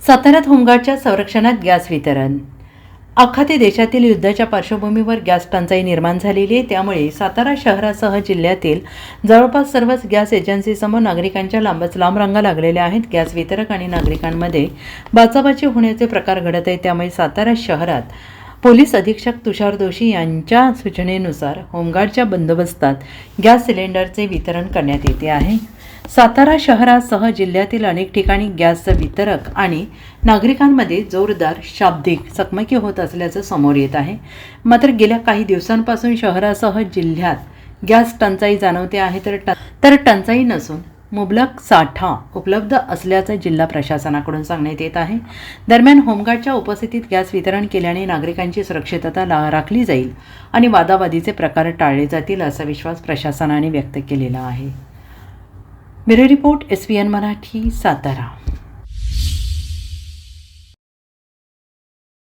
साताऱ्यात होमगार्डच्या संरक्षणात गॅस वितरण. अख्खा देशातील युद्धाच्या पार्श्वभूमीवर गॅस टंचाई निर्माण झालेली आहे. त्यामुळे सातारा शहरासह जिल्ह्यातील जवळपास सर्वच गॅस एजन्सीसमोर नागरिकांच्या लांबच लांब रांगा लागलेल्या आहेत. गॅस वितरक आणि नागरिकांमध्ये बाचाबाची होण्याचे प्रकार घडत आहेत. त्यामुळे सातारा शहरात पोलीस अधीक्षक तुषार जोशी यांच्या सूचनेनुसार होमगार्डच्या बंदोबस्तात गॅस सिलेंडरचे वितरण करण्यात येते आहे. सातारा शहरासह जिल्ह्यातील अनेक ठिकाणी गॅसचं वितरक आणि नागरिकांमध्ये जोरदार शाब्दिक चकमकी होत असल्याचं समोर येत आहे. मात्र गेल्या काही दिवसांपासून शहरासह जिल्ह्यात गॅस टंचाई जाणवते आहे. तर टंचाई नसून मुबलक साठा उपलब्ध असल्याचं जिल्हा प्रशासनाकडून सांगण्यात येत आहे. दरम्यान होमगार्डच्या उपस्थितीत गॅस वितरण केल्याने नागरिकांची सुरक्षितता राखली जाईल आणि वादावादीचे प्रकार टाळले जातील असा विश्वास प्रशासनाने व्यक्त केलेला आहे. Bureau report SVN Marathi, Satara.